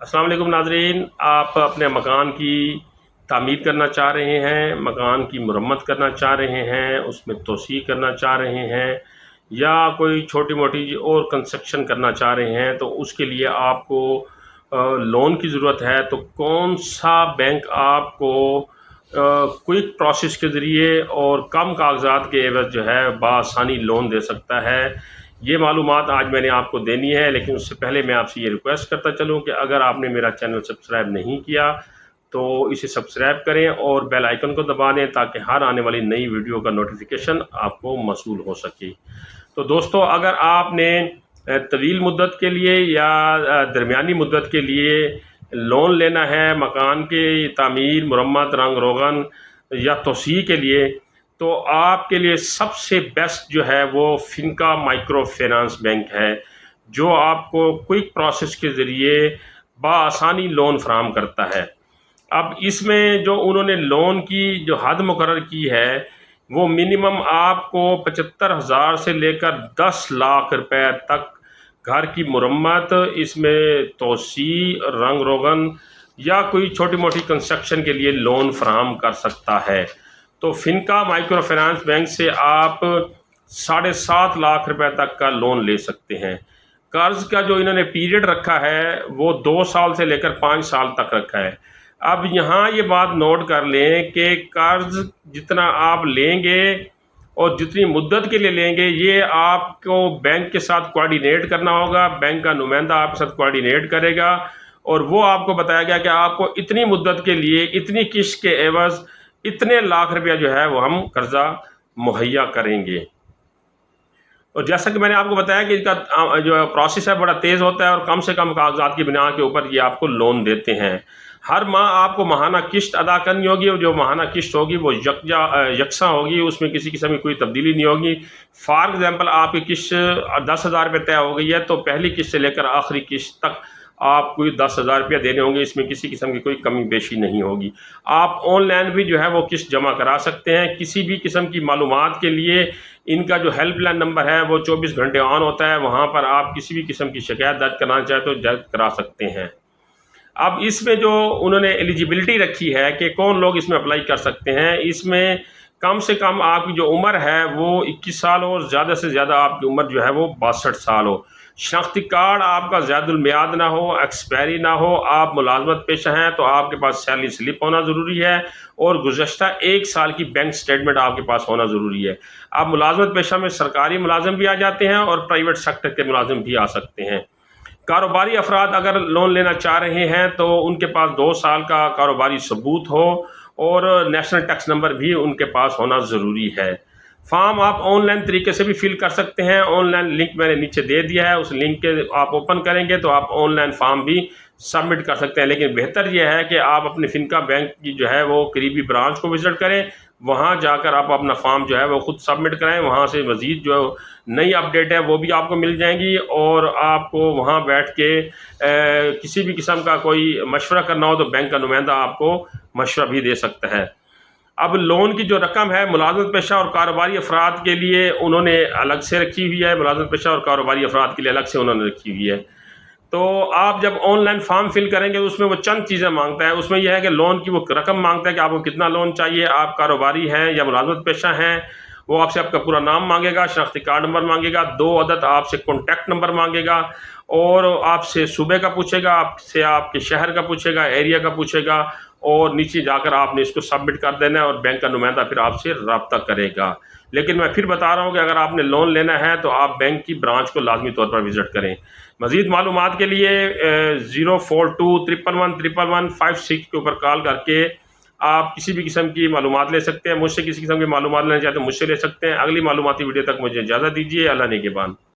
السلام علیکم ناظرین، آپ اپنے مکان کی تعمیر کرنا چاہ رہے ہیں، مکان کی مرمت کرنا چاہ رہے ہیں، اس میں توسیع کرنا چاہ رہے ہیں یا کوئی چھوٹی موٹی اور کنسٹرکشن کرنا چاہ رہے ہیں تو اس کے لیے آپ کو لون کی ضرورت ہے، تو کون سا بینک آپ کو کوئک پروسیس کے ذریعے اور کم کاغذات کے عوض جو ہے بآسانی لون دے سکتا ہے، یہ معلومات آج میں نے آپ کو دینی ہے۔ لیکن اس سے پہلے میں آپ سے یہ ریکویسٹ کرتا چلوں کہ اگر آپ نے میرا چینل سبسکرائب نہیں کیا تو اسے سبسکرائب کریں اور بیل آئیکن کو دبا دیں تاکہ ہر آنے والی نئی ویڈیو کا نوٹیفیکیشن آپ کو موصول ہو سکے۔ تو دوستو، اگر آپ نے طویل مدت کے لیے یا درمیانی مدت کے لیے لون لینا ہے مکان کے تعمیر، مرمت، رنگ روغن یا توسیع کے لیے، تو آپ کے لیے سب سے بیسٹ جو ہے وہ فنکا مائکرو فینانس بینک ہے، جو آپ کو کوئک پروسیس کے ذریعے بآسانی لون فراہم کرتا ہے۔ اب اس میں جو انہوں نے لون کی جو حد مقرر کی ہے وہ منیمم آپ کو 75,000 سے لے کر 10 لاکھ روپے تک گھر کی مرمت، اس میں توسیع، رنگ روغن یا کوئی چھوٹی موٹی کنسٹرکشن کے لیے لون فراہم کر سکتا ہے۔ تو فنکا مائکرو فینانس بینک سے آپ 7.5 لاکھ روپے تک کا لون لے سکتے ہیں۔ قرض کا جو انہوں نے پیریڈ رکھا ہے وہ 2 سال سے لے کر 5 سال تک رکھا ہے۔ اب یہاں یہ بات نوٹ کر لیں کہ قرض جتنا آپ لیں گے اور جتنی مدت کے لیے لیں گے، یہ آپ کو بینک کے ساتھ کوآرڈینیٹ کرنا ہوگا، بینک کا نمائندہ آپ کے ساتھ کوآرڈینیٹ کرے گا اور وہ آپ کو بتایا گیا کہ آپ کو اتنی مدت کے لیے اتنی قسط کے عوض اتنے لاکھ روپیہ جو ہے وہ ہم قرضہ مہیا کریں گے۔ اور جیسا کہ میں نے آپ کو بتایا کہ ان کا جو پروسیس ہے بڑا تیز ہوتا ہے اور کم سے کم کاغذات کی بنا کے اوپر یہ آپ کو لون دیتے ہیں۔ ہر ماہ آپ کو ماہانہ قسط ادا کرنی ہوگی اور جو ماہانہ قسط ہوگی وہ یکساں ہوگی، اس میں کسی قسم کی کوئی تبدیلی نہیں ہوگی۔ فار ایگزامپل آپ کی قسط 10,000 روپے طے ہو گئی ہے تو پہلی قسط سے لے کر آخری قسط تک آپ کو 10,000 روپیہ دینے ہوں گے، اس میں کسی قسم کی کوئی کمی بیشی نہیں ہوگی۔ آپ آن لائن بھی جو ہے وہ قسط جمع کرا سکتے ہیں۔ کسی بھی قسم کی معلومات کے لیے ان کا جو ہیلپ لائن نمبر ہے وہ 24 گھنٹے آن ہوتا ہے، وہاں پر آپ کسی بھی قسم کی شکایت درج کرنا چاہے تو درج کرا سکتے ہیں۔ اب اس میں جو انہوں نے ایلیجیبلٹی رکھی ہے کہ کون لوگ اس میں اپلائی کر سکتے ہیں، اس میں کم سے کم آپ کی جو عمر ہے وہ 21 سال ہو اور زیادہ سے زیادہ آپ کی عمر جو ہے وہ 62 سال ہو، شناختی کارڈ آپ کا زیادہ المیعاد نہ ہو، ایکسپائری نہ ہو، آپ ملازمت پیشہ ہیں تو آپ کے پاس سیلری سلپ ہونا ضروری ہے اور گزشتہ 1 سال کی بینک سٹیٹمنٹ آپ کے پاس ہونا ضروری ہے۔ آپ ملازمت پیشہ میں سرکاری ملازم بھی آ جاتے ہیں اور پرائیویٹ سیکٹر کے ملازم بھی آ سکتے ہیں۔ کاروباری افراد اگر لون لینا چاہ رہے ہیں تو ان کے پاس 2 سال کا کاروباری ثبوت ہو اور نیشنل ٹیکس نمبر بھی ان کے پاس ہونا ضروری ہے۔ فارم آپ آن لائن طریقے سے بھی فل کر سکتے ہیں، آن لائن لنک میں نے نیچے دے دیا ہے، اس لنک کے آپ اوپن کریں گے تو آپ آن لائن فارم بھی سبمٹ کر سکتے ہیں۔ لیکن بہتر یہ ہے کہ آپ اپنے فنکا بینک کی جو ہے وہ قریبی برانچ کو وزٹ کریں، وہاں جا کر آپ اپنا فارم جو ہے وہ خود سبمٹ کرائیں، وہاں سے مزید جو نئی اپڈیٹ ہے وہ بھی آپ کو مل جائیں گی اور آپ کو وہاں بیٹھ کے کسی بھی قسم کا کوئی مشورہ کرنا ہو تو بینک کا نمائندہ آپ کو مشورہ بھی دے سکتا ہے۔ اب لون کی جو رقم ہے ملازمت پیشہ اور کاروباری افراد کے لیے انہوں نے الگ سے رکھی ہوئی ہے، ملازمت پیشہ اور کاروباری افراد کے لیے الگ سے انہوں نے رکھی ہوئی ہے۔ تو آپ جب آن لائن فارم فل کریں گے اس میں وہ چند چیزیں مانگتا ہے، اس میں یہ ہے کہ لون کی وہ رقم مانگتا ہے کہ آپ کو کتنا لون چاہیے، آپ کاروباری ہیں یا ملازمت پیشہ ہیں، وہ آپ سے آپ کا پورا نام مانگے گا، شناختی کارڈ نمبر مانگے گا، 2 عدد آپ سے کانٹیکٹ نمبر مانگے گا اور آپ سے صوبے کا پوچھے گا، آپ سے آپ کے شہر کا پوچھے گا، ایریا کا پوچھے گا اور نیچے جا کر آپ نے اس کو سبمٹ کر دینا ہے اور بینک کا نمائندہ پھر آپ سے رابطہ کرے گا۔ لیکن میں پھر بتا رہا ہوں کہ اگر آپ نے لون لینا ہے تو آپ بینک کی برانچ کو لازمی طور پر وزٹ کریں۔ مزید معلومات کے لیے 042111156 کے اوپر کال کر کے آپ کسی بھی قسم کی معلومات لے سکتے ہیں۔ مجھ سے کسی قسم کی معلومات لینا چاہتے ہیں مجھ سے لے سکتے ہیں۔ اگلی معلوماتی ویڈیو تک مجھے اجازت دیجیے۔ اللہ نگہبان۔